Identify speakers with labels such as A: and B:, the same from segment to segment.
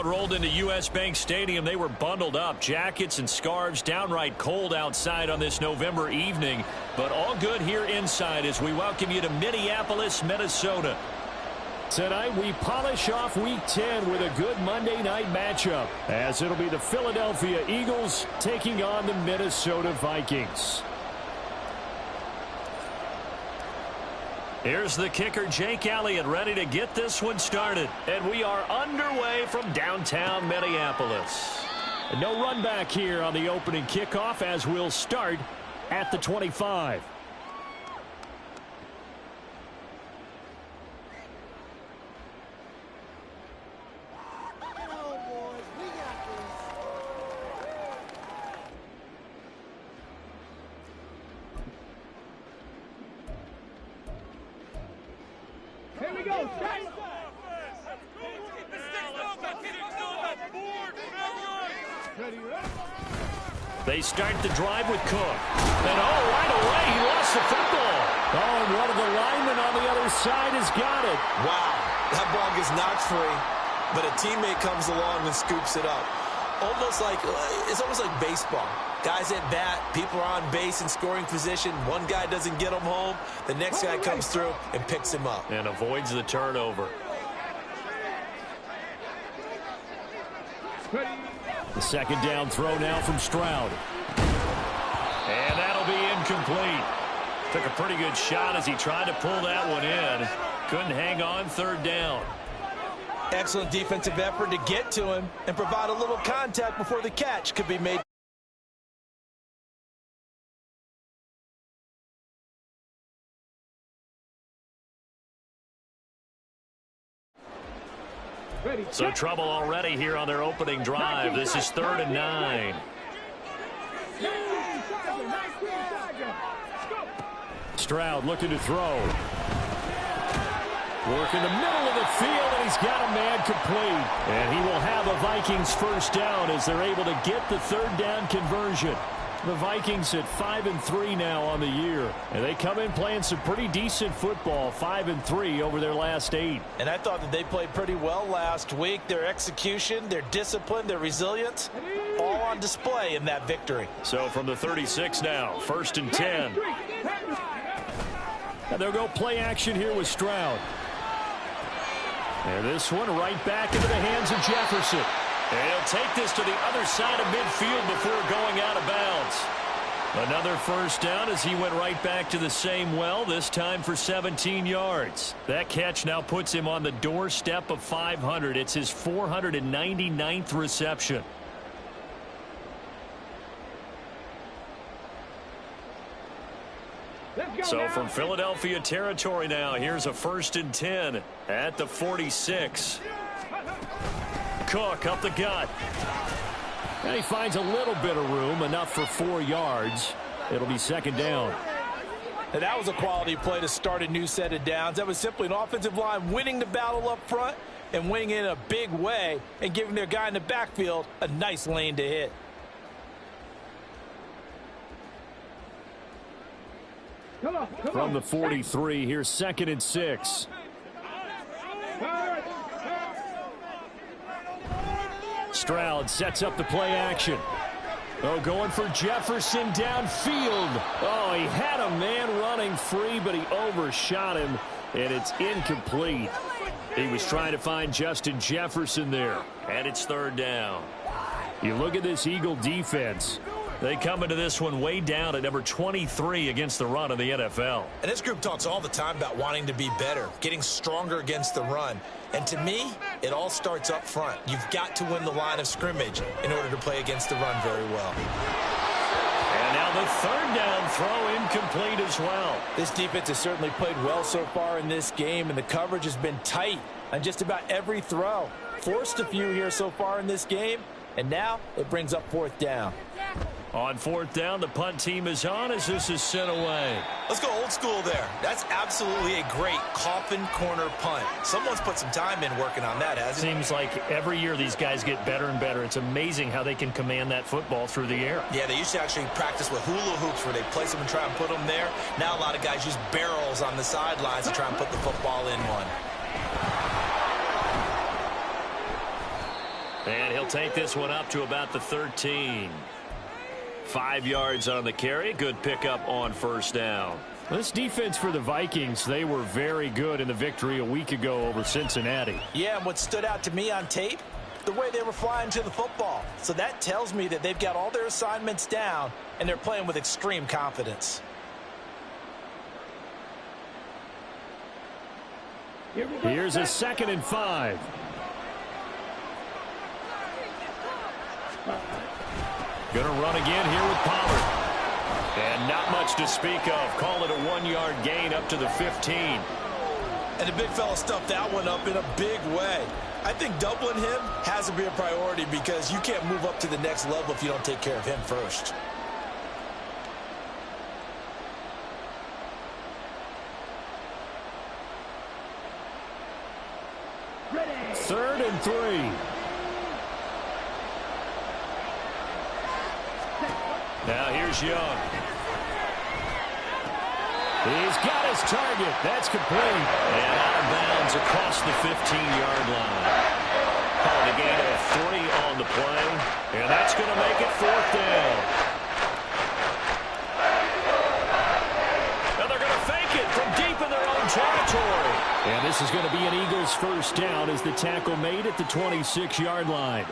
A: crowd rolled into U.S. Bank Stadium. They were bundled up, jackets and scarves, downright cold outside on this November evening. But all good here inside as we welcome you to Minneapolis, Minnesota. Tonight we polish off Week 10 with a good Monday night matchup, as it'll be the Philadelphia Eagles taking on the Minnesota Vikings. Here's the kicker, Jake Elliott, ready to get this one started. And we are underway from downtown Minneapolis. No run back here on the opening kickoff as we'll start at the 25. They start the drive with Cook. And right away, he lost the football. And one of the linemen on the other side has got it.
B: Wow, that ball gets knocked free, but a teammate comes along and scoops it up. It's almost like baseball. Guys at bat, people are on base in scoring position. One guy doesn't get him home. The next guy comes through and picks him up.
A: And avoids the turnover. The second down throw now from Stroud. And that'll be incomplete. Took a pretty good shot as he tried to pull that one in. Couldn't hang on, third down.
B: Excellent defensive effort to get to him and provide a little contact before the catch could be made.
A: So trouble already here on their opening drive. This is 3rd and 9. Stroud looking to throw. Work in the middle of the field, and he's got a man complete. And he will have a Vikings first down as they're able to get the third down conversion. The Vikings at 5-3 now on the year. And they come in playing some pretty decent football, 5-3 over their last 8.
B: And I thought that they played pretty well last week. Their execution, their discipline, their resilience, all on display in that victory.
A: So from the 36 now, 1st and 10. And they'll go play action here with Stroud. And this one right back into the hands of Jefferson. And he'll take this to the other side of midfield before going out of bounds. Another first down as he went right back to the same well, this time for 17 yards. That catch now puts him on the doorstep of 500. It's his 499th reception. So from Philadelphia territory now, here's a 1st and 10 at the 46. Cook up the gut. And he finds a little bit of room, enough for 4 yards. It'll be 2nd down.
B: And that was a quality play to start a new set of downs. That was simply an offensive line winning the battle up front and winning it in a big way and giving their guy in the backfield a nice lane to hit.
A: From the 43, here's 2nd and 6. Stroud sets up the play action. Going for Jefferson downfield. He had a man running free, but he overshot him, and it's incomplete. He was trying to find Justin Jefferson there, and it's 3rd down. You look at this Eagle defense. They come into this one way down at number 23 against the run in the NFL.
B: And this group talks all the time about wanting to be better, getting stronger against the run. And to me, it all starts up front. You've got to win the line of scrimmage in order to play against the run very well.
A: And now the 3rd down throw incomplete as well.
B: This defense has certainly played well so far in this game, and the coverage has been tight on just about every throw. Forced a few here so far in this game, and now it brings up 4th down.
A: On 4th down, the punt team is on as this is sent away.
B: Let's go old school there. That's absolutely a great coffin corner punt. Someone's put some time in working on that, hasn't it?
A: Seems like every year these guys get better and better. It's amazing how they can command that football through the air.
B: Yeah, they used to actually practice with hula hoops where they place them and try and put them there. Now a lot of guys use barrels on the sidelines to try and put the football in one.
A: And he'll take this one up to about the 13. 5 yards on the carry. Good pickup on first down. This defense for the Vikings, they were very good in the victory a week ago over Cincinnati.
B: Yeah, and what stood out to me on tape, the way they were flying to the football. So that tells me that they've got all their assignments down, and they're playing with extreme confidence.
A: Here's a 2nd and 5. Gonna run again here with Pollard. And not much to speak of. Call it a 1-yard gain up to the 15.
B: And the big fella stuffed that one up in a big way. I think doubling him has to be a priority because you can't move up to the next level if you don't take care of him first.
A: Third and 3. Now here's Young. He's got his target. That's complete. And out of bounds across the 15-yard line. Calling a gain of 3 on the play. And that's going to make it 4th down. And they're going to fake it from deep in their own territory. And this is going to be an Eagles first down as the tackle made at the 26-yard line.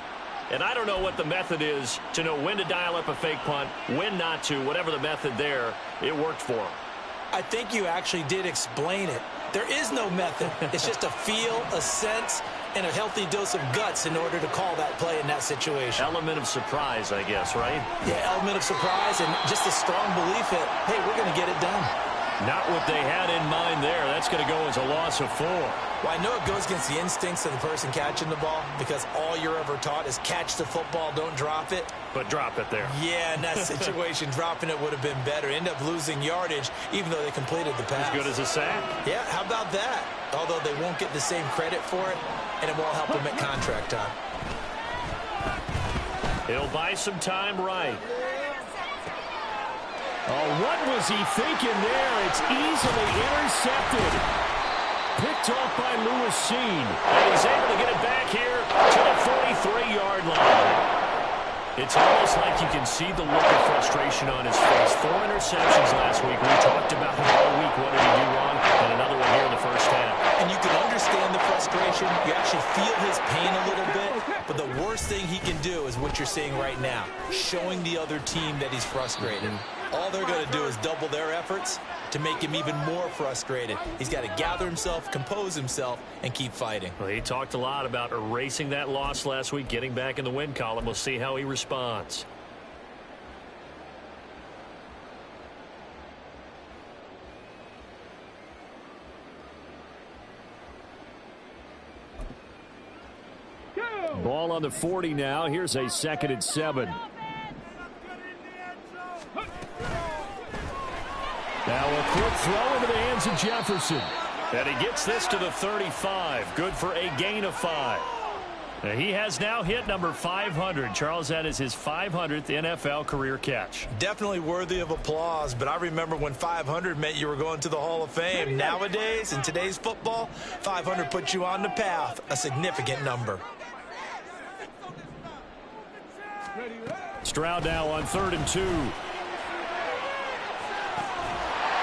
A: And I don't know what the method is to know when to dial up a fake punt, when not to. Whatever the method there, it worked for him.
B: I think you actually did explain it. There is no method. It's just a feel, a sense, and a healthy dose of guts in order to call that play in that situation.
A: Element of surprise, I guess, right?
B: Yeah, element of surprise and just a strong belief that, hey, we're going to get it done.
A: Not what they had in mind there. That's going to go as a loss of 4.
B: Well, I know it goes against the instincts of the person catching the ball because all you're ever taught is catch the football, don't drop it.
A: But drop it there.
B: Yeah, in that situation, dropping it would have been better. End up losing yardage, even though they completed the pass.
A: As good as a sack.
B: Yeah, how about that? Although they won't get the same credit for it, and it won't help them at contract time.
A: He'll buy some time right. Oh, what was he thinking there? It's easily intercepted. Picked off by Lewis Cine. And he's able to get it back here to the 43-yard line. It's almost like you can see the look of frustration on his face. 4 interceptions last week. We talked about him all week. What did he do wrong? And another one here in the first half.
B: And you can understand the frustration. You actually feel his pain a little bit. But the worst thing he can do is what you're seeing right now, showing the other team that he's frustrated. All they're going to do is double their efforts to make him even more frustrated. He's got to gather himself, compose himself, and keep fighting.
A: Well, he talked a lot about erasing that loss last week, getting back in the win column. We'll see how he responds. Ball on the 40 now. Here's a 2nd and 7. Now a quick throw into the hands of Jefferson. And he gets this to the 35. Good for a gain of 5. He has now hit number 500. Charles, that is his 500th NFL career catch.
B: Definitely worthy of applause, but I remember when 500 meant you were going to the Hall of Fame. Nowadays, in today's football, 500 puts you on the path, a significant number.
A: Stroud now on 3rd and 2.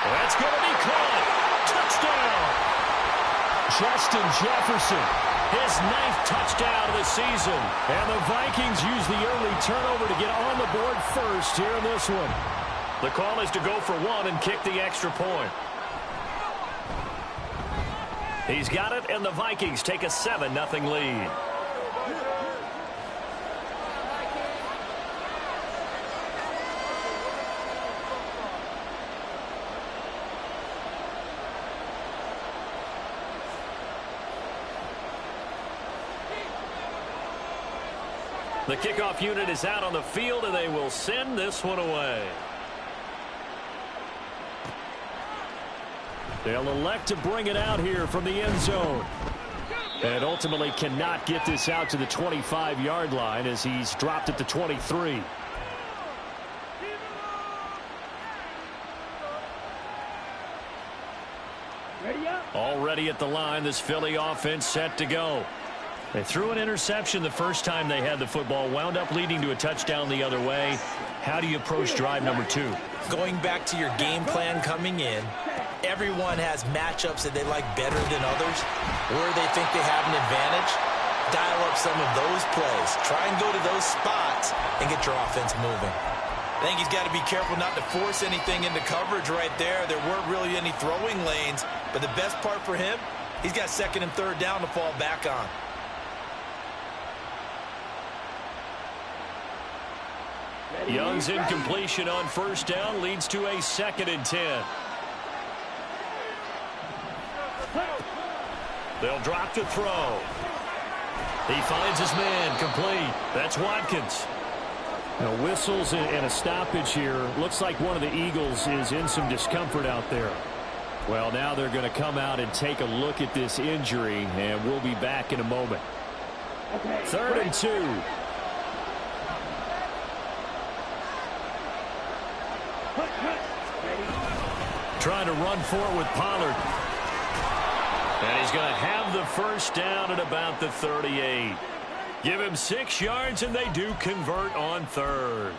A: That's going to be caught. Touchdown. Justin Jefferson, his 9th touchdown of the season. And the Vikings use the early turnover to get on the board first here in this one. The call is to go for 1 and kick the extra point. He's got it, and the Vikings take a 7-0 lead. The kickoff unit is out on the field, and they will send this one away. They'll elect to bring it out here from the end zone. And ultimately cannot get this out to the 25-yard line as he's dropped at the 23. Already at the line, this Philly offense set to go. They threw an interception the first time they had the football, wound up leading to a touchdown the other way. How do you approach drive number 2?
B: Going back to your game plan coming in, everyone has matchups that they like better than others, where they think they have an advantage. Dial up some of those plays. Try and go to those spots and get your offense moving. I think he's got to be careful not to force anything into coverage right there. There weren't really any throwing lanes, but the best part for him, he's got 2nd and 3rd down to fall back on.
A: Young's incompletion on 1st down leads to a 2nd and 10. They'll drop to throw. He finds his man, complete. That's Watkins. Now, whistles and a stoppage here. Looks like one of the Eagles is in some discomfort out there. Well, now they're going to come out and take a look at this injury, and we'll be back in a moment. 3rd and 2. Trying to run forward with Pollard. And he's going to have the 1st down at about the 38. Give him 6 yards, and they do convert on 3rd.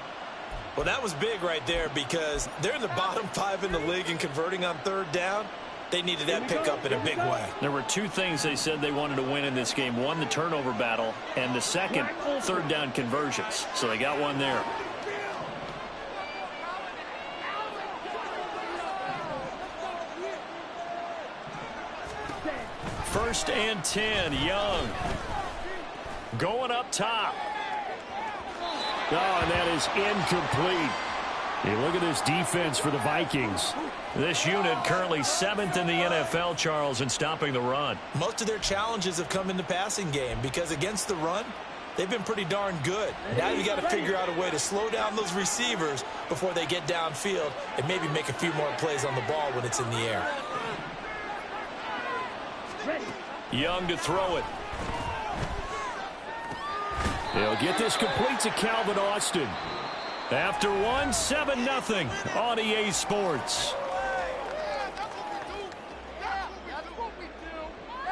B: Well, that was big right there because they're in the bottom 5 in the league in converting on 3rd down. They needed that pickup in a big way.
A: There were 2 things they said they wanted to win in this game. One, the turnover battle, and the second, 3rd down conversions. So they got one there. First and 10, Young. Going up top. Oh, and that is incomplete. Hey, look at this defense for the Vikings. This unit currently 7th in the NFL, Charles, in stopping the run.
B: Most of their challenges have come in the passing game because against the run, they've been pretty darn good. Now you got to figure out a way to slow down those receivers before they get downfield and maybe make a few more plays on the ball when it's in the air.
A: Young to throw it. They'll get this complete to Calvin Austin. After one, 7-0 on EA Sports.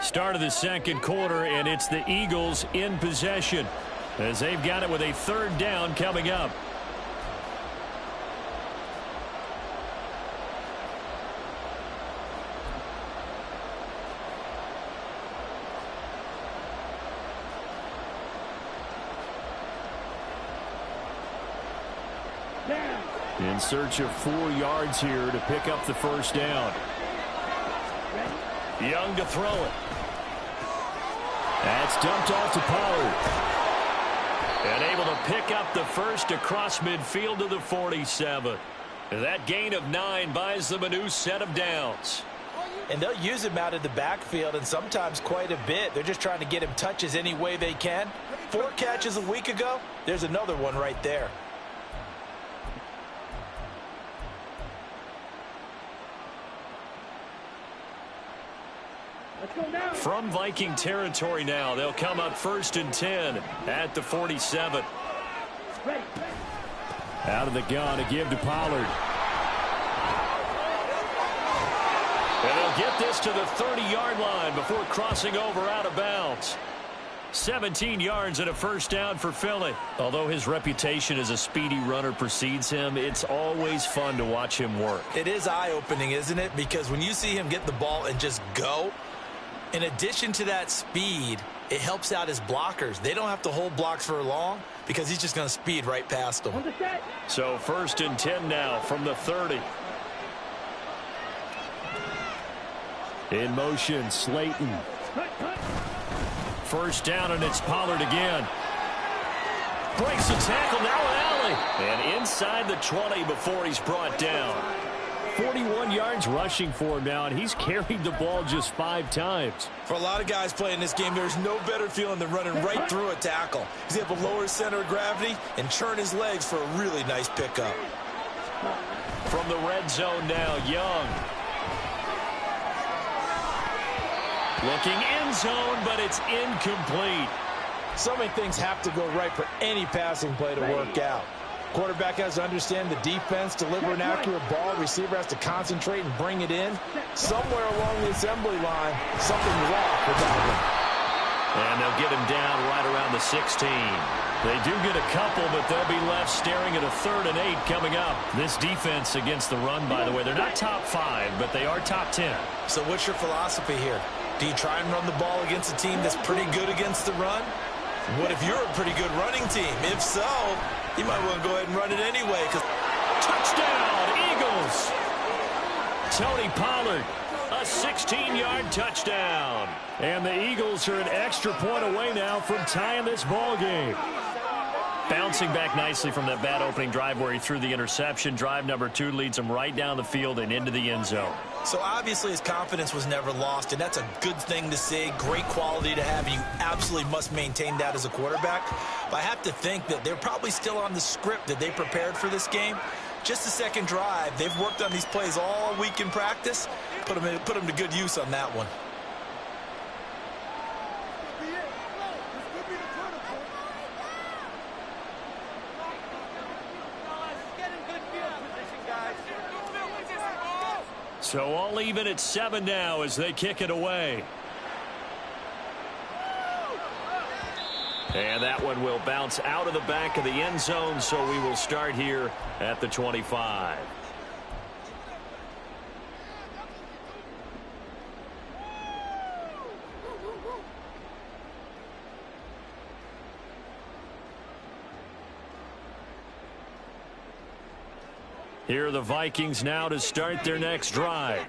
A: Start of the 2nd quarter, and it's the Eagles in possession as they've got it with a 3rd down coming up. In search of 4 yards here to pick up the 1st down. Young to throw it. That's dumped off to Pollard. And able to pick up the 1st across midfield to the 47. That gain of 9 buys them a new set of downs.
B: And they'll use him out of the backfield and sometimes quite a bit. They're just trying to get him touches any way they can. 4 catches a week ago. There's another one right there.
A: From Viking territory now, they'll come up 1st and 10 at the 47. Out of the gun to give to Pollard. And they'll get this to the 30-yard line before crossing over out of bounds. 17 yards and a 1st down for Philly. Although his reputation as a speedy runner precedes him, it's always fun to watch him work.
B: It is eye-opening, isn't it? Because when you see him get the ball and just go, in addition to that speed, it helps out his blockers. They don't have to hold blocks for long because he's just going to speed right past them.
A: So 1st and 10 now from the 30. In motion, Slayton. 1st down, and it's Pollard again. Breaks the tackle, now an alley. And inside the 20 before he's brought down. 41 yards rushing for him now, and he's carried the ball just 5 times.
B: For a lot of guys playing this game, there's no better feeling than running right through a tackle. He's able to lower his center of gravity and churn his legs for a really nice pickup.
A: From the red zone now, Young. Looking end zone, but it's incomplete.
B: So many things have to go right for any passing play to work out. Quarterback has to understand the defense, deliver an accurate ball. Receiver has to concentrate and bring it in. Somewhere along the assembly line, something's off with that one.
A: And they'll get him down right around the 16. They do get a couple, but they'll be left staring at a 3rd and 8 coming up. This defense against the run, by the way, they're not top 5, but they are top 10.
B: So what's your philosophy here? Do you try and run the ball against a team that's pretty good against the run? What if you're a pretty good running team? If so, you might want to go ahead and run it anyway.
A: Touchdown, Eagles! Tony Pollard, a 16-yard touchdown. And the Eagles are an extra point away now from tying this ball game. Bouncing back nicely from that bad opening drive where he threw the interception. Drive number 2 leads him right down the field and into the end zone.
B: So obviously his confidence was never lost, and that's a good thing to see. Great quality to have, and you absolutely must maintain that as a quarterback. But I have to think that they're probably still on the script that they prepared for this game. Just the second drive. They've worked on these plays all week in practice. Put them to good use on that one.
A: So all even at 7 now as they kick it away. And that one will bounce out of the back of the end zone, so we will start here at the 25. Here are the Vikings now to start their next drive.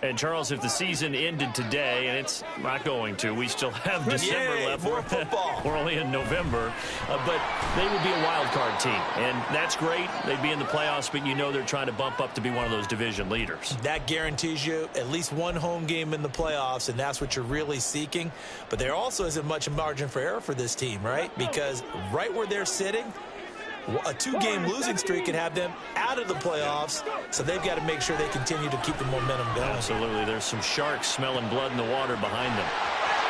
A: And, Charles, if the season ended today, and it's not going to, we still have December left.
B: More football.
A: We're only in November. But they would be a wild card team. And that's great. They'd be in the playoffs, but you know they're trying to bump up to be one of those division leaders.
B: That guarantees you at least one home game in the playoffs, and that's what you're really seeking. But there also isn't much margin for error for this team, right? Because right where they're sitting, a 2-game losing streak could have them out of the playoffs, so they've got to make sure they continue to keep the momentum going.
A: Absolutely. There's some sharks smelling blood in the water behind them.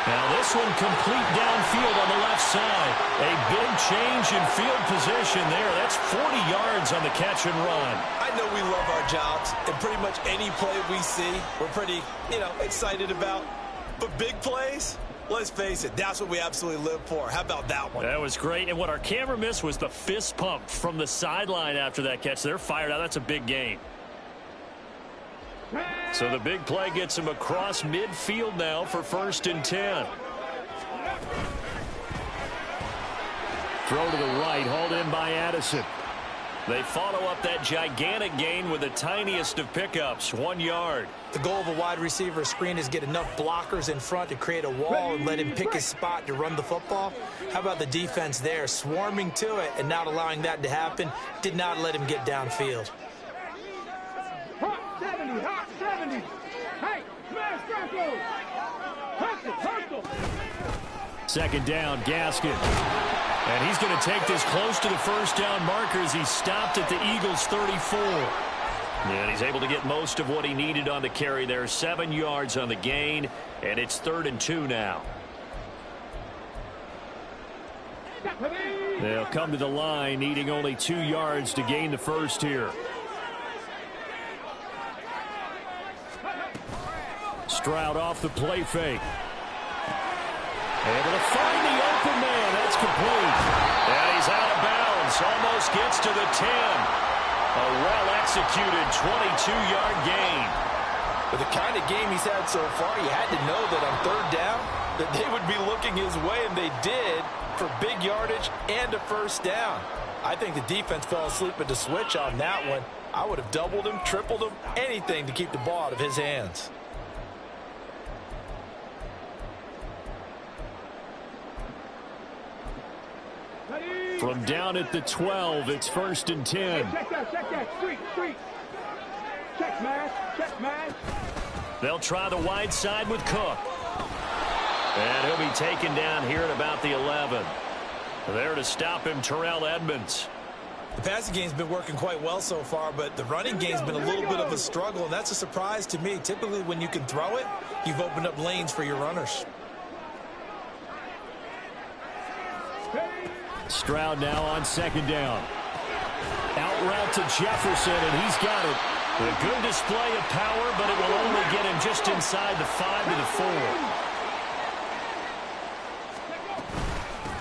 A: Now this one complete downfield on the left side. A big change in field position there. That's 40 yards on the catch and run.
B: I know we love our jobs, and pretty much any play we see, we're pretty, excited about. But big plays, let's face it, that's what we absolutely live for. How about that one?
A: That was great. And what our camera missed was the fist pump from the sideline after that catch. They're fired out. That's a big gain. So the big play gets him across midfield now for 1st and 10. Throw to the right, hauled in by Addison. They follow up that gigantic gain with the tiniest of pickups, 1 yard.
B: The goal of a wide receiver screen is get enough blockers in front to create a wall and let him pick his spot to run the football. How about the defense there, swarming to it and not allowing that to happen? Did not let him get downfield.
C: Hot 70, hot 70. Hey, smash Franco. Hustle.
A: 2nd down, Gaskin. And he's going to take this close to the 1st down markers. He stopped at the Eagles' 34. And he's able to get most of what he needed on the carry there. 7 yards on the gain, and it's 3rd and 2 now. They'll come to the line, needing only 2 yards to gain the first here. Stroud off the play fake. Able to find the open man. That's complete. And he's out of bounds. Almost gets to the 10. A well-executed 22-yard gain.
B: With the kind of game he's had so far, you had to know that on 3rd down that they would be looking his way, and they did, for big yardage and a 1st down. I think the defense fell asleep at the switch on that one. I would have doubled him, tripled him, anything to keep the ball out of his hands.
A: From down at the 12, it's 1st and 10.
C: Check that. Street. Check, man.
A: They'll try the wide side with Cook. And he'll be taken down here at about the 11. There to stop him, Terrell Edmunds.
B: The passing game's been working quite well so far, but the running game's been a little bit of a struggle, and that's a surprise to me. Typically, when you can throw it, you've opened up lanes for your runners.
A: Stroud now on 2nd down. Out route to Jefferson, and he's got it. A good display of power, but it will only get him just inside the 5 to the 4.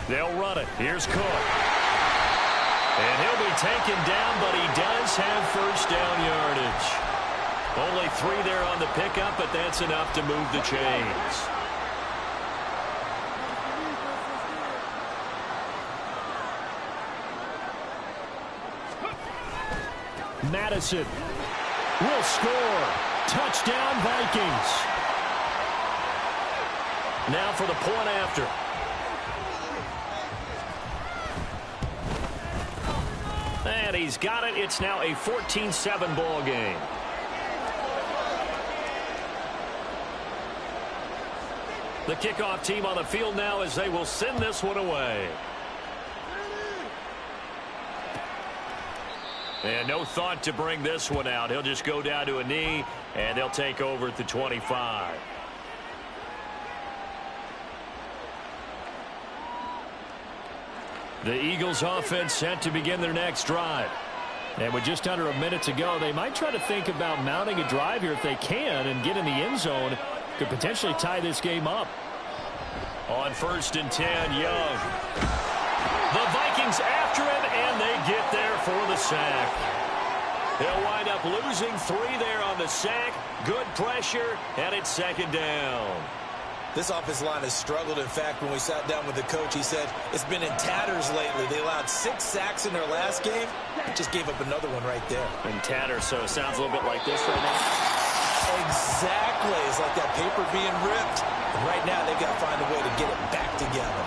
A: They'll run it. Here's Cook. And he'll be taken down, but he does have first down yardage. Only 3 there on the pickup, but that's enough to move the chains. Madison will score. Touchdown, Vikings. Now for the point after. And he's got it. It's now a 14-7 ball game. The kickoff team on the field now as they will send this one away. And no thought to bring this one out. He'll just go down to a knee, and they'll take over at the 25. The Eagles offense set to begin their next drive. And with just under a minute to go, they might try to think about mounting a drive here if they can and get in the end zone. Could potentially tie this game up. On 1st and 10, Young. The Vikings after him, and they get there for the sack. They'll wind up losing 3 there on the sack. Good pressure, and it's 2nd down.
B: This offensive line has struggled. In fact, when we sat down with the coach, he said it's been in tatters lately. They allowed 6 sacks in their last game. Just gave up another one right there.
A: In tatters, so it sounds a little bit like this right now.
B: Exactly. It's like that paper being ripped. And right now, they've got to find a way to get it back together.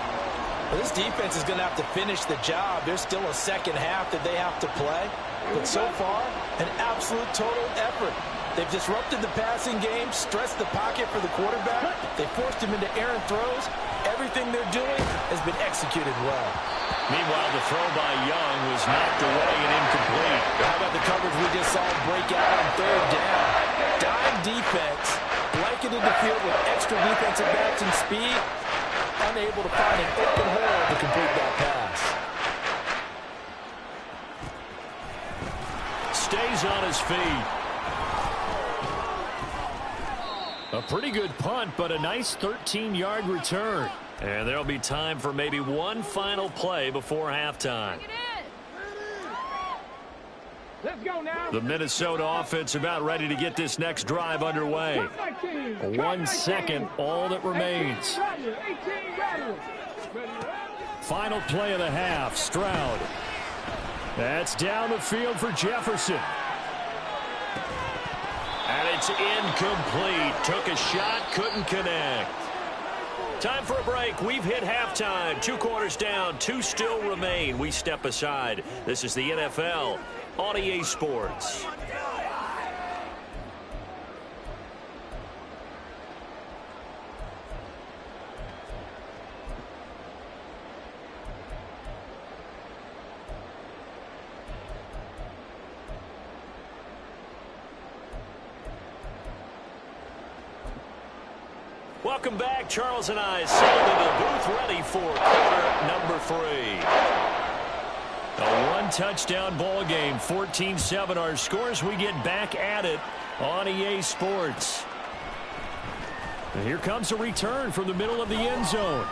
B: Well, this defense is going to have to finish the job. There's still a second half that they have to play. But so far, an absolute total effort. They've disrupted the passing game, stressed the pocket for the quarterback. They forced him into errant throws. Everything they're doing has been executed well.
A: Meanwhile, the throw by Young was knocked away and incomplete.
B: How about the coverage we just saw break out on 3rd down? Dime defense, blanketed the field with extra defensive backs and speed, unable to find an open hole to complete that pass.
A: Stays on his feet. A pretty good punt, but a nice 13-yard return. And there'll be time for maybe one final play before halftime.
C: Let's go now.
A: The Minnesota offense about ready to get this next drive underway. 1 second, all that remains. Final play of the half, Stroud. That's down the field for Jefferson. And it's incomplete. Took a shot, couldn't connect. Time for a break. We've hit halftime. 2 quarters down, 2 still remain. We step aside. This is the NFL on EA Sports. Welcome back. Charles and I settled into the booth ready for quarter number 3. A 1-touchdown ball game, 14-7 our scores. We get back at it on EA Sports. And here comes a return from the middle of the end zone.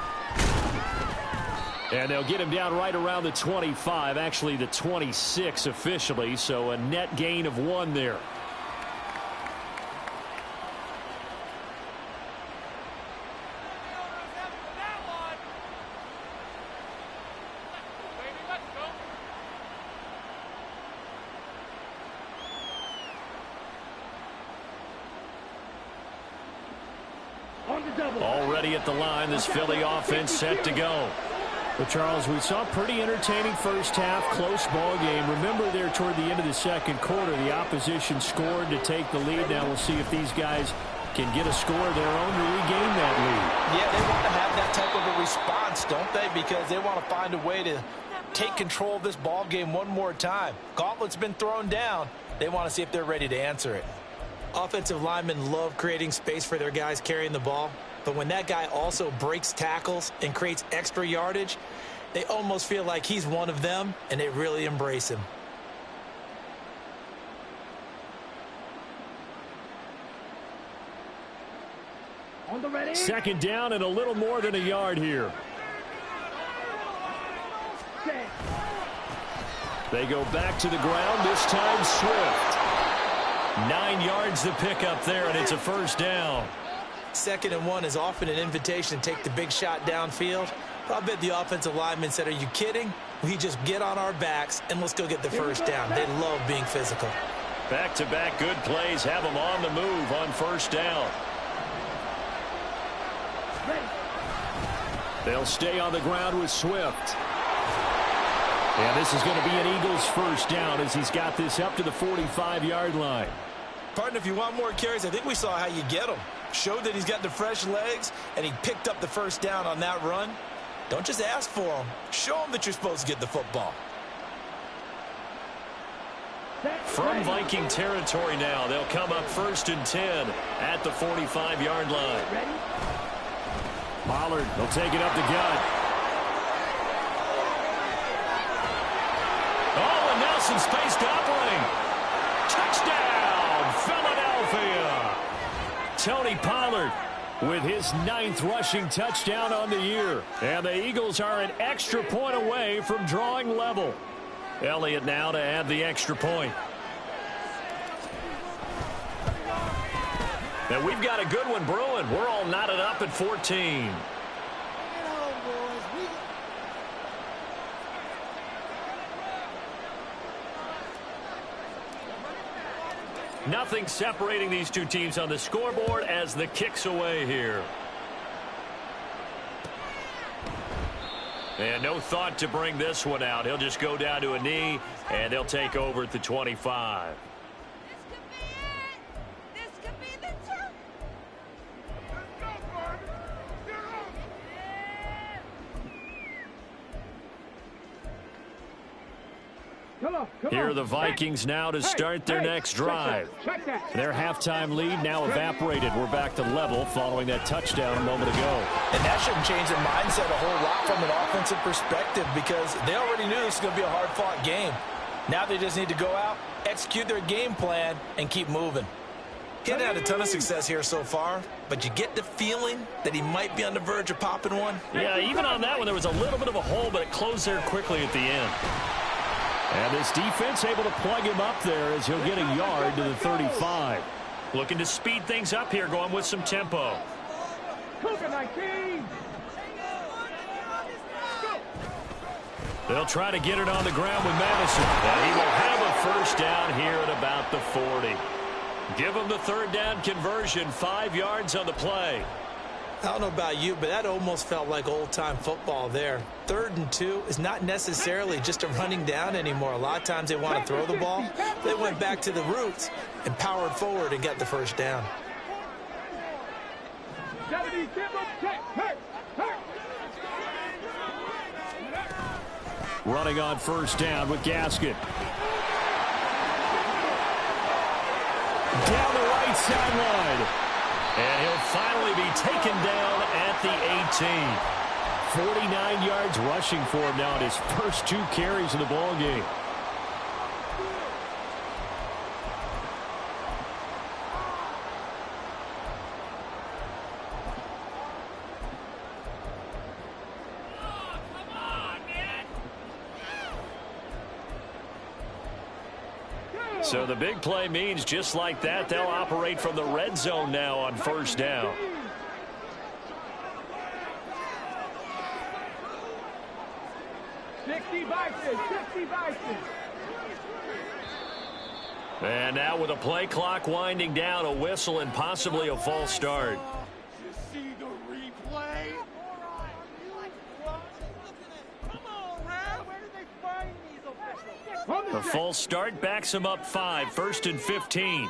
A: And they'll get him down right around the 25, actually the 26 officially, so a net gain of 1 there. Already at the line, this Philly offense set to go. Well, Charles, we saw a pretty entertaining first half, close ball game. Remember there toward the end of the second quarter, the opposition scored to take the lead. Now we'll see if these guys can get a score of their own to regain that lead.
B: Yeah, they want to have that type of a response, don't they? Because they want to find a way to take control of this ball game one more time. Gauntlet's been thrown down. They want to see if they're ready to answer it. Offensive linemen love creating space for their guys carrying the ball. But when that guy also breaks tackles and creates extra yardage, they almost feel like he's one of them, and they really embrace him.
C: On the ready.
A: 2nd down and a little more than a yard here. They go back to the ground, this time Swift. 9 yards to pick up there, and it's a first down.
B: 2nd and 1 is often an invitation to take the big shot downfield. I bet the offensive lineman said, are you kidding? We just get on our backs and let's go get the first down. They love being physical.
A: Back-to-back good plays have them on the move on first down. They'll stay on the ground with Swift. And this is going to be an Eagles first down as he's got this up to the 45-yard line.
B: Partner, if you want more carries, I think we saw how you get them. Showed that he's got the fresh legs, and he picked up the first down on that run. Don't just ask for him. Show him that you're supposed to get the football.
A: From Viking territory now, they'll come up 1st and 10 at the 45-yard line. Pollard will take it up the gut. Oh, and Nelson spaced opening. Touchdown, Philadelphia. Tony Pollard with his 9th rushing touchdown on the year. And the Eagles are an extra point away from drawing level. Elliott now to add the extra point. And we've got a good one brewing. We're all knotted up at 14. Nothing separating these two teams on the scoreboard as the kick's away here. And no thought to bring this one out. He'll just go down to a knee, and they'll take over at the 25.
D: This could be the turn.
A: Here are the Vikings now to start their next drive. Their halftime lead now evaporated. We're back to level following that touchdown a moment ago.
B: And that shouldn't change their mindset a whole lot from an offensive perspective because they already knew this was going to be a hard-fought game. Now they just need to go out, execute their game plan, and keep moving. He hasn't had a ton of success here so far, but you get the feeling that he might be on the verge of popping one.
A: Yeah, even on that one, there was a little bit of a hole, but it closed there quickly at the end. And this defense able to plug him up there as he'll get a yard to the 35. Looking to speed things up here, going with some tempo. They'll try to get it on the ground with Madison. And he will have a first down here at about the 40. Give him the 3rd down conversion, 5 yards on the play.
B: I don't know about you, but that almost felt like old-time football there. 3rd and 2 is not necessarily just a running down anymore. A lot of times they want to throw the ball. They went back to the roots and powered forward and got the first down.
A: Running on first down with Gaskin. Down the right sideline. And he'll finally be taken down at the 18. 49 yards rushing for him now in his first 2 carries of the ball game. So the big play means just like that, they'll operate from the red zone now on first down. And now with a play clock winding down, a whistle and possibly a false start.
C: You see the replay? Come on, Ralph. Where did they find these officials?
A: The false start backs him up 5, 1st and 15.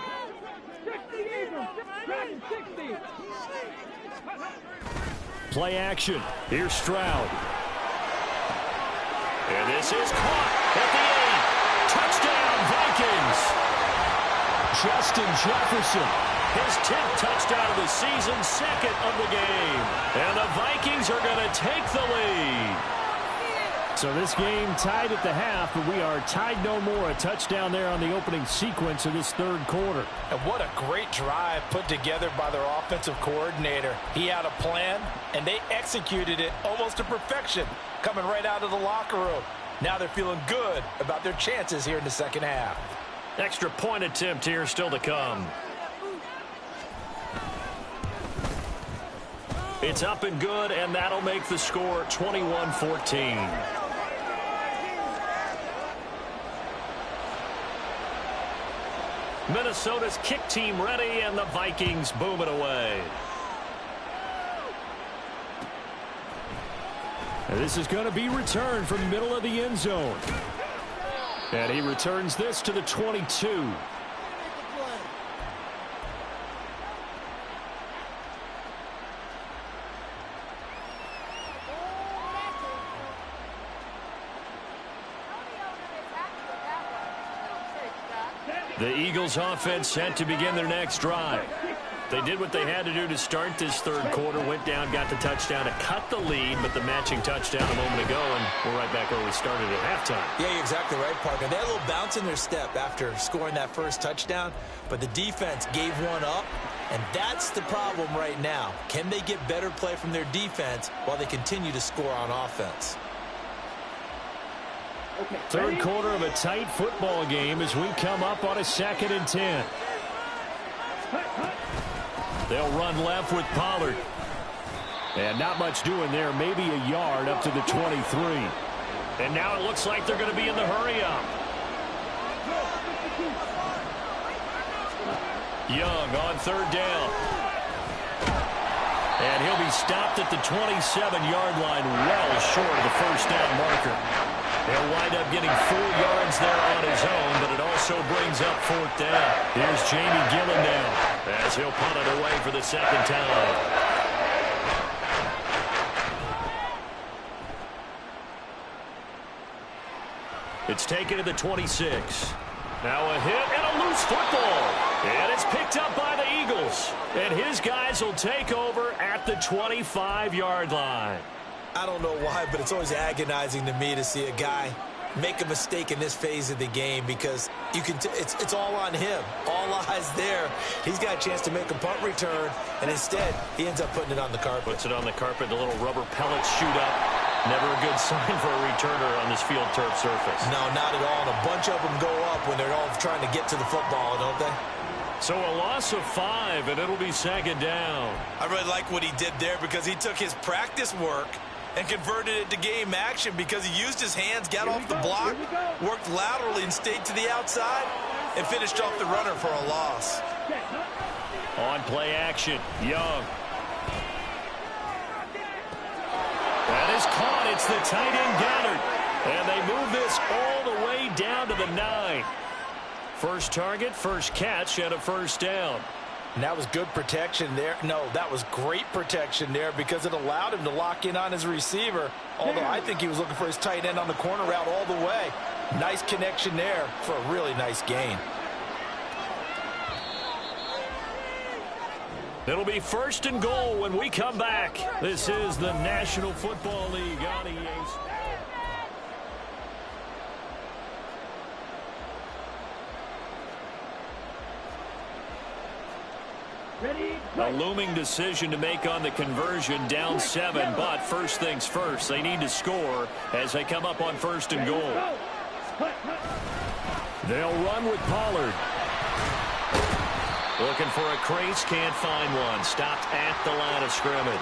A: Play action. Here's Stroud. And this is caught at the 8. Touchdown, Vikings. Justin Jefferson, his 10th touchdown of the season, 2nd of the game. And the Vikings are going to take the lead. So this game tied at the half, but we are tied no more. A touchdown there on the opening sequence of this 3rd quarter.
B: And what a great drive put together by their offensive coordinator. He had a plan, and they executed it almost to perfection, coming right out of the locker room. Now they're feeling good about their chances here in the second half.
A: Extra point attempt here still to come. It's up and good, and that'll make the score 21-14. Minnesota's kick team ready, and the Vikings boom it away. And this is going to be returned from middle of the end zone. And he returns this to the 22. The Eagles offense set to begin their next drive. They did what they had to do to start this third quarter, went down, got the touchdown to cut the lead, but the matching touchdown a moment ago, and we're right back where we started at halftime.
B: Yeah, you're exactly right, Parker. They had a little bounce in their step after scoring that first touchdown, but the defense gave one up, and that's the problem right now. Can they get better play from their defense while they continue to score on offense?
A: Third quarter of a tight football game as we come up on a 2nd and 10. They'll run left with Pollard. And not much doing there, maybe a yard up to the 23. And now it looks like they're going to be in the hurry-up. Young on third down. And he'll be stopped at the 27-yard line, well short of the first down marker. He'll wind up getting 4 yards there on his own, but it also brings up 4th down. Here's Jamie Gillen now as he'll punt it away for the second time. It's taken to the 26. Now a hit and a loose football. And it's picked up by the Eagles. And his guys will take over at the 25-yard line.
B: I don't know why, but it's always agonizing to me to see a guy make a mistake in this phase of the game because you can it's all on him. All eyes there. He's got a chance to make a punt return, and instead he ends up putting it on the carpet.
A: Puts it on the carpet. The little rubber pellets shoot up. Never a good sign for a returner on this field turf surface.
B: No, not at all. And a bunch of them go up when they're all trying to get to the football, don't they?
A: So a loss of 5, and it'll be 2nd down.
B: I really like what he did there because he took his practice work and converted it to game action because he used his hands, got off the block, worked laterally and stayed to the outside, and finished off the runner for a loss.
A: On play action, Young. That is caught. It's the tight end Goddard. And they move this all the way down to the 9. First target, first catch, and a first down.
B: And that was good protection there. No, that was great protection there because it allowed him to lock in on his receiver. Although I think he was looking for his tight end on the corner route all the way. Nice connection there for a really nice gain.
A: It'll be 1st and goal when we come back. This is the National Football League on EA. A looming decision to make on the conversion, down 7, but first things first, they need to score as they come up on 1st and goal. They'll run with Pollard. Looking for a crease, can't find one. Stopped at the line of scrimmage.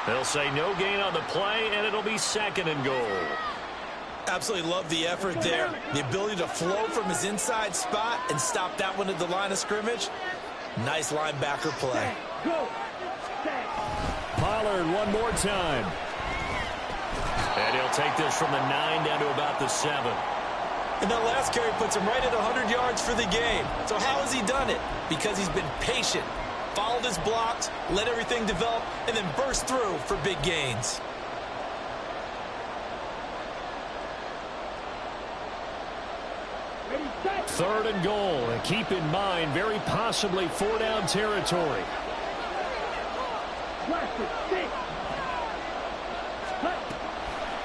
A: They'll say no gain on the play, and it'll be 2nd and goal.
B: Absolutely love the effort there. The ability to flow from his inside spot and stop that one at the line of scrimmage. Nice linebacker play.
A: Pollard one more time. And he'll take this from the 9 down to about the 7.
B: And that last carry puts him right at 100 yards for the game. So how has he done it? Because he's been patient, followed his blocks, let everything develop, and then burst through for big gains.
A: Third and goal, and keep in mind, very possibly 4-down territory.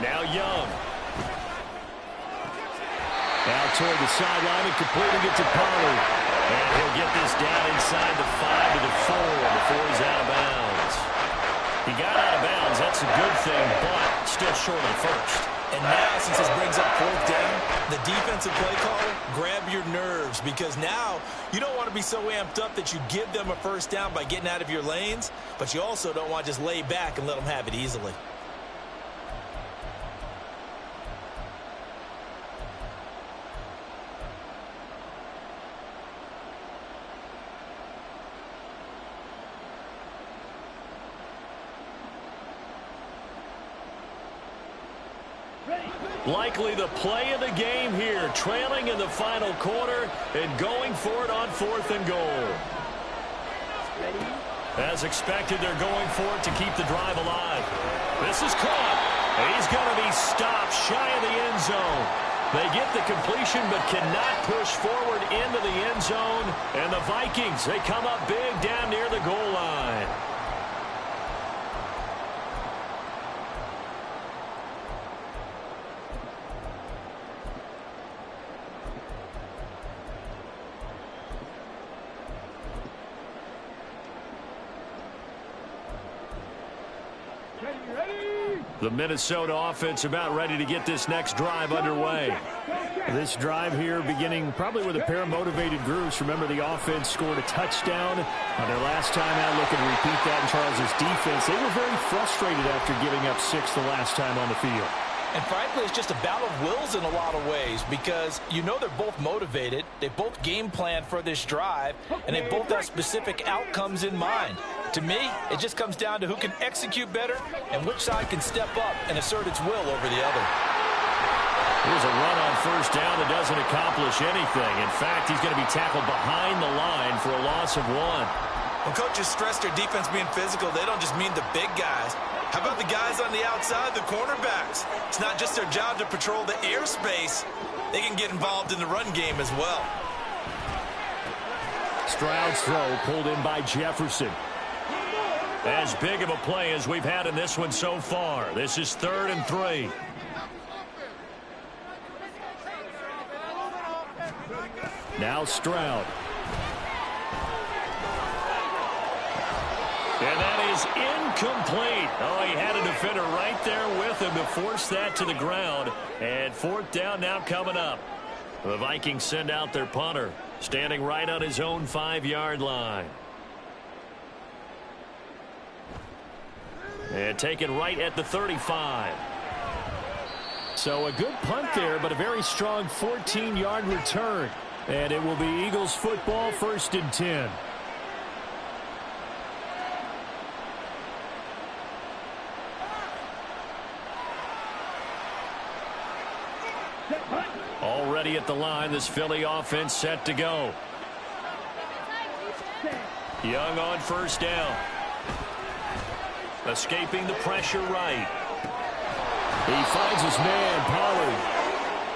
A: Now Young. Now toward the sideline and completing it to Pollard. And he'll get this down inside the 5 to the 4 before he's out of bounds. He got out of bounds, that's a good thing, but still short of the first.
B: And now, since this brings up 4th down, the defensive play caller, grab your nerves, because now you don't want to be so amped up that you give them a 1st down by getting out of your lanes, but you also don't want to just lay back and let them have it easily.
A: Likely the play of the game here, trailing in the final quarter and going for it on 4th and goal. As expected, they're going for it to keep the drive alive. This is caught. He's going to be stopped shy of the end zone. They get the completion but cannot push forward into the end zone. And the Vikings, they come up big down near the goal line. The Minnesota offense about ready to get this next drive underway. This drive here beginning probably with a pair of motivated groups. Remember, the offense scored a touchdown on their last time out. Looking to repeat that in Charles' defense. They were very frustrated after giving up 6 the last time on the field.
B: And frankly, it's just a battle of wills in a lot of ways, because you know they're both motivated, they both game plan for this drive, and they both have specific outcomes in mind. To me, it just comes down to who can execute better and which side can step up and assert its will over the other.
A: Here's a run on 1st down that doesn't accomplish anything. In fact, he's going to be tackled behind the line for a loss of 1.
B: When coaches stress their defense being physical, they don't just mean the big guys. How about the guys on the outside, the cornerbacks? It's not just their job to patrol the airspace. They can get involved in the run game as well.
A: Stroud's throw pulled in by Jefferson. As big of a play as we've had in this one so far. This is 3rd and 3. Now Stroud. And that is incomplete. Oh, he had a defender right there with him to force that to the ground. And 4th down now coming up. The Vikings send out their punter, standing right on his own 5-yard line. And taken right at the 35. So a good punt there, but a very strong 14-yard return. And it will be Eagles football, 1st and 10. Already at the line, this Philly offense set to go. Young on 1st down. Escaping the pressure right. He finds his man, Pollard.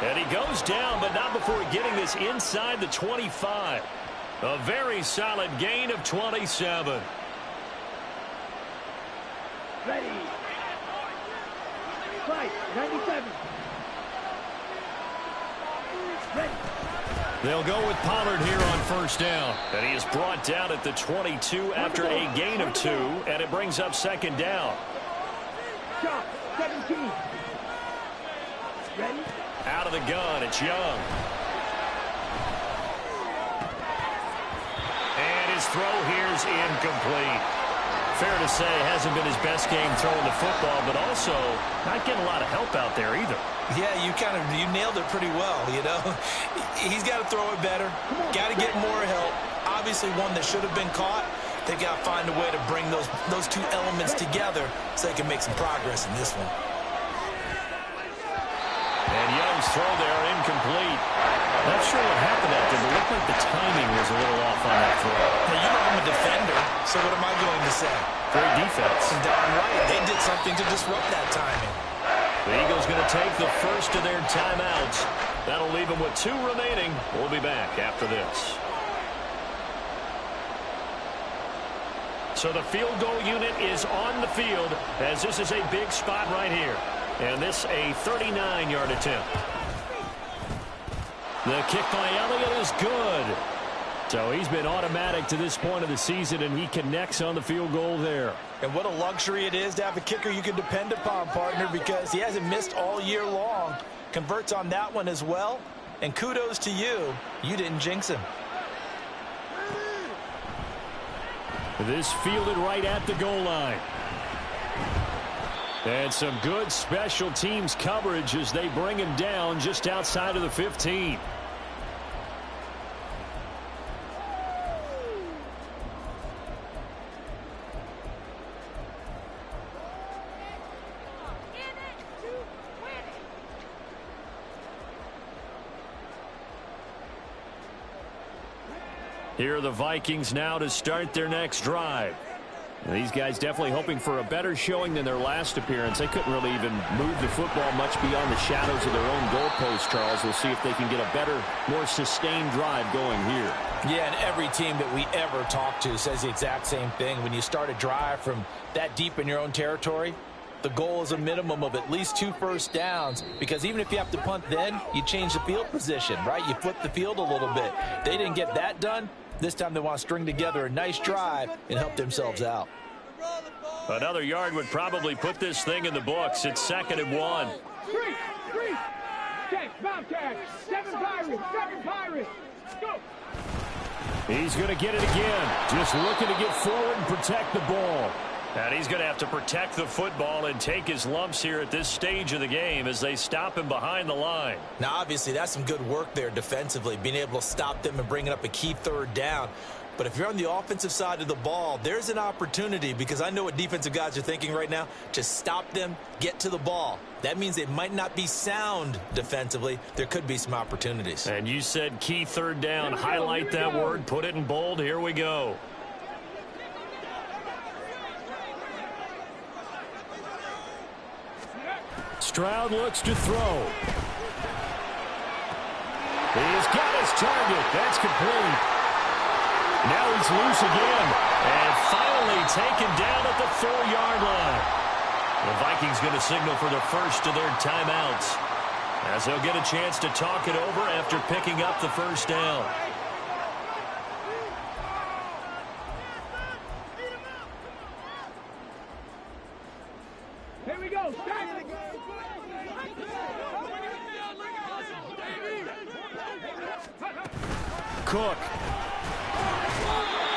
A: And he goes down, but not before getting this inside the 25. A very solid gain of 27.
C: Ready. Fight, 97. Ready.
A: They'll go with Pollard here on 1st down. And he is brought down at the 22 after a gain of 2. And it brings up 2nd down.
C: Shot, 17. Ready.
A: Out of the gun, it's Young. And his throw here is incomplete. Fair to say, hasn't been his best game throwing the football, but also not getting a lot of help out there either.
B: Yeah, you nailed it pretty well, you know. He's got to throw it better. Got to get more help. Obviously one that should have been caught. They've got to find a way to bring those two elements together so they can make some progress in this one.
A: And Young's throw there incomplete. Not sure what happened at there, but it looked like the timing was a little off on that throw.
B: Now, you know I'm a defender, so what am I going to say?
A: Great defense.
B: Darn right. They did something to disrupt that timing.
A: The Eagles going to take the first of their timeouts. That'll leave them with 2 remaining. We'll be back after this. So the field goal unit is on the field as this is a big spot right here. And this a 39-yard attempt. The kick by Elliott is good. So he's been automatic to this point of the season, and he connects on the field goal there.
B: And what a luxury it is to have a kicker you can depend upon, partner, because he hasn't missed all year long. Converts on that one as well. And kudos to you. You didn't jinx him.
A: This fielded right at the goal line. And some good special teams coverage as they bring him down just outside of the 15. Here are the Vikings now to start their next drive. And these guys definitely hoping for a better showing than their last appearance. They couldn't really even move the football much beyond the shadows of their own goalpost, Charles. We'll see if they can get a better, more sustained drive going here.
B: Yeah, and every team that we ever talk to says the exact same thing. When you start a drive from that deep in your own territory, the goal is a minimum of at least 2 first downs, because even if you have to punt then, you change the field position, right? You flip the field a little bit. They didn't get that done. This time they want to string together a nice drive and help themselves out.
A: Another yard would probably put this thing in the books. It's 2nd and 1.
C: Three. Check, Bobcat. 7 Pirates. Go.
A: He's going to get it again. Just looking to get forward and protect the ball. And he's going to have to protect the football and take his lumps here at this stage of the game as they stop him behind the line.
B: Now, obviously, that's some good work there defensively, being able to stop them and bringing up a key 3rd down. But if you're on the offensive side of the ball, there's an opportunity, because I know what defensive guys are thinking right now, to stop them, get to the ball. That means they might not be sound defensively. There could be some opportunities.
A: And you said key 3rd down. Highlight that word. Put it in bold. Here we go. Stroud looks to throw. He's got his target. That's complete. Now he's loose again. And finally taken down at the 4-yard line. The Vikings going to signal for the first of their timeouts, as they'll get a chance to talk it over after picking up the first down.
C: Here we go.
A: Cook.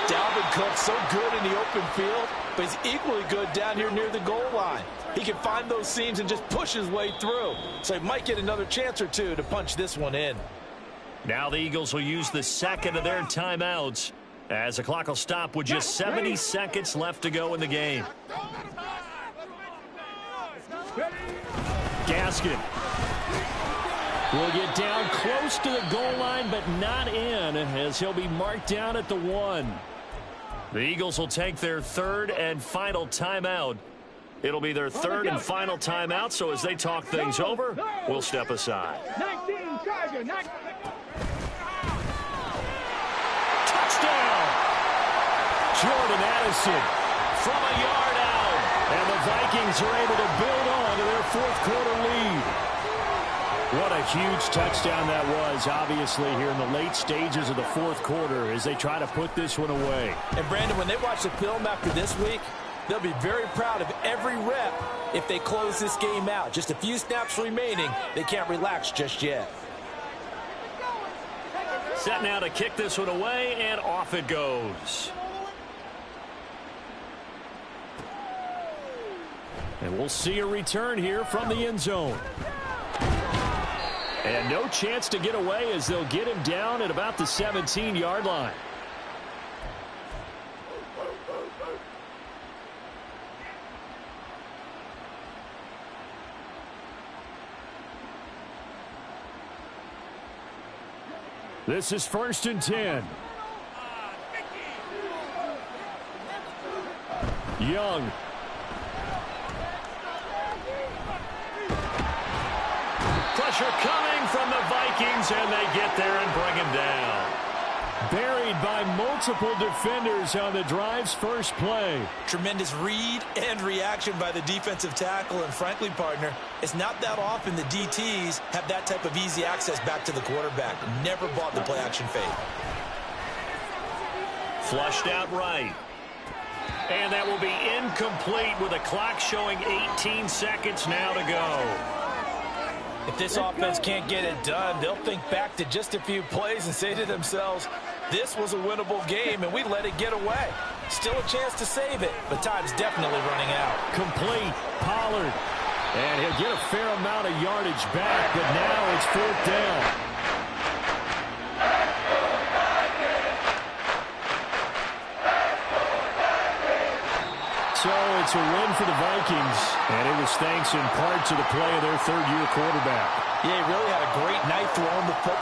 B: Dalvin Cook, so good in the open field, but he's equally good down here near the goal line. He can find those seams and just push his way through. So he might get another chance or two to punch this one in.
A: Now the Eagles will use the 2nd of their timeouts, as the clock will stop with just 70 seconds left to go in the game. Gaskin will get down close to the goal line, but not in, as he'll be marked down at the 1. The Eagles will take their 3rd and final timeout. It'll be their 3rd and final timeout, so as they talk things over, we'll step aside.
C: 19, Charger.
A: Touchdown! Jordan Addison from a yard out, and the Vikings are able to build on to their 4th quarter lead. What a huge touchdown that was, obviously, here in the late stages of the 4th quarter as they try to put this one away.
B: And, Brandon, when they watch the film after this week, they'll be very proud of every rep if they close this game out. Just a few snaps remaining. They can't relax just yet.
A: Set now to kick this one away, and off it goes. And we'll see a return here from the end zone. And no chance to get away as they'll get him down at about the 17-yard line. This is 1st and 10. Young. Pressure coming from the Vikings, and they get there and bring him down. Buried by multiple defenders on the drive's first play.
B: Tremendous read and reaction by the defensive tackle, and frankly, partner, it's not that often the DTs have that type of easy access back to the quarterback. Never bought the play-action fake.
A: Flushed out right. And that will be incomplete with a clock showing 18 seconds now to go.
B: If this offense can't get it done, they'll think back to just a few plays and say to themselves, this was a winnable game and we let it get away. Still a chance to save it, but time's definitely running out.
A: Complete. Pollard. And he'll get a fair amount of yardage back, but now it's 4th down. So it's a win for the Vikings, and it was thanks in part to the play of their third-year quarterback.
B: Yeah, he really had a great night throwing the football.